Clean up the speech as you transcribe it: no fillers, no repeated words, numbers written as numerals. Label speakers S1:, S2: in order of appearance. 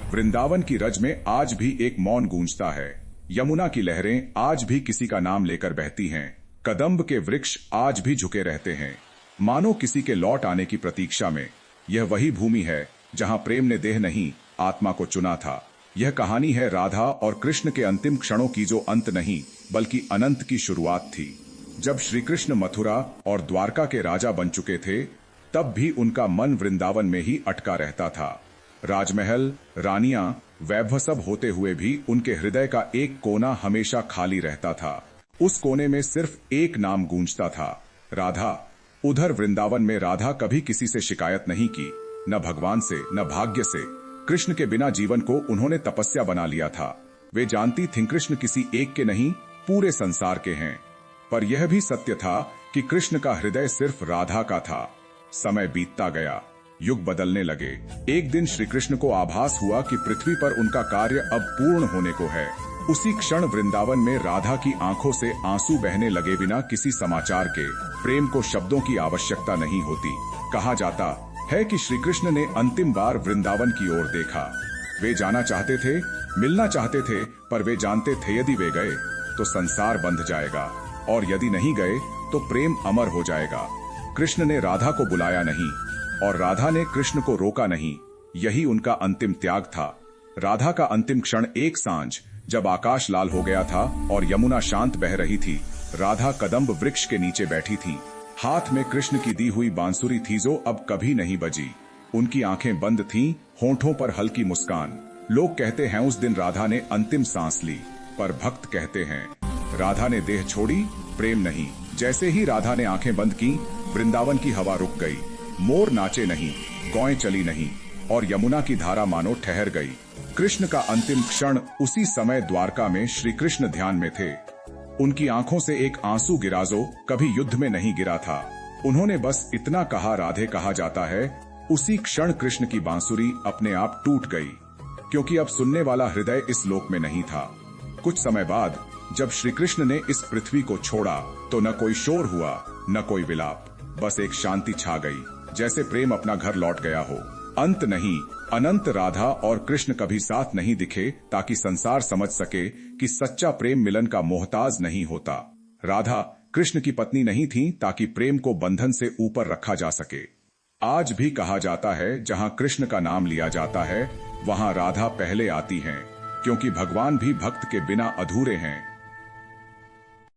S1: वृंदावन की रज में आज भी एक मौन गूंजता है। यमुना की लहरें आज भी किसी का नाम लेकर बहती हैं। कदम्ब के वृक्ष आज भी झुके रहते हैं, मानो किसी के लौट आने की प्रतीक्षा में। यह वही भूमि है जहां प्रेम ने देह नहीं, आत्मा को चुना था। यह कहानी है राधा और कृष्ण के अंतिम क्षणों की, जो अंत नहीं बल्कि अनंत की शुरुआत थी। जब श्री कृष्ण मथुरा और द्वारका के राजा बन चुके थे, तब भी उनका मन वृंदावन में ही अटका रहता था। राजमहल, रानियां, वैभव सब होते हुए भी उनके हृदय का एक कोना हमेशा खाली रहता था। उस कोने में सिर्फ एक नाम गूंजता था, राधा। उधर वृंदावन में राधा कभी किसी से शिकायत नहीं की, न भगवान से न भाग्य से। कृष्ण के बिना जीवन को उन्होंने तपस्या बना लिया था। वे जानती थीं कृष्ण किसी एक के नहीं, पूरे संसार के हैं। पर यह भी सत्य था कि कृष्ण का हृदय सिर्फ राधा का था। समय बीतता गया, युग बदलने लगे। एक दिन श्री कृष्ण को आभास हुआ कि पृथ्वी पर उनका कार्य अब पूर्ण होने को है। उसी क्षण वृंदावन में राधा की आंखों से आंसू बहने लगे। बिना किसी समाचार के प्रेम को शब्दों की आवश्यकता नहीं होती। कहा जाता है कि श्री कृष्ण ने अंतिम बार वृंदावन की ओर देखा। वे जाना चाहते थे, मिलना चाहते थे, पर वे जानते थे यदि वे गए तो संसार बंध जाएगा, और यदि नहीं गए तो प्रेम अमर हो जाएगा। कृष्ण ने राधा को बुलाया नहीं और राधा ने कृष्ण को रोका नहीं। यही उनका अंतिम त्याग था। राधा का अंतिम क्षण एक सांझ, जब आकाश लाल हो गया था और यमुना शांत बह रही थी। राधा कदम्ब वृक्ष के नीचे बैठी थी। हाथ में कृष्ण की दी हुई बांसुरी थी, जो अब कभी नहीं बजी। उनकी आंखें बंद थीं, होंठों पर हल्की मुस्कान। लोग कहते हैं उस दिन राधा ने अंतिम सांस ली, पर भक्त कहते हैं राधा ने देह छोड़ी, प्रेम नहीं। जैसे ही राधा ने आंखें बंद की, वृंदावन की हवा रुक गई। मोर नाचे नहीं, गौएं चली नहीं, और यमुना की धारा मानो ठहर गई। कृष्ण का अंतिम क्षण उसी समय द्वारका में श्री कृष्ण ध्यान में थे। उनकी आंखों से एक आंसू गिरा जो कभी युद्ध में नहीं गिरा था। उन्होंने बस इतना कहा, राधे। कहा जाता है उसी क्षण कृष्ण की बांसुरी अपने आप टूट गई, क्योंकि अब सुनने वाला हृदय इस लोक में नहीं था। कुछ समय बाद जब श्री कृष्ण ने इस पृथ्वी को छोड़ा, तो न कोई शोर हुआ, न कोई विलाप। बस एक शांति छा गई, जैसे प्रेम अपना घर लौट गया हो। अंत नहीं, अनंत। राधा और कृष्ण कभी साथ नहीं दिखे, ताकि संसार समझ सके कि सच्चा प्रेम मिलन का मोहताज नहीं होता। राधा कृष्ण की पत्नी नहीं थी, ताकि प्रेम को बंधन से ऊपर रखा जा सके। आज भी कहा जाता है, जहां कृष्ण का नाम लिया जाता है, वहां राधा पहले आती हैं, क्योंकि भगवान भी भक्त के बिना अधूरे हैं।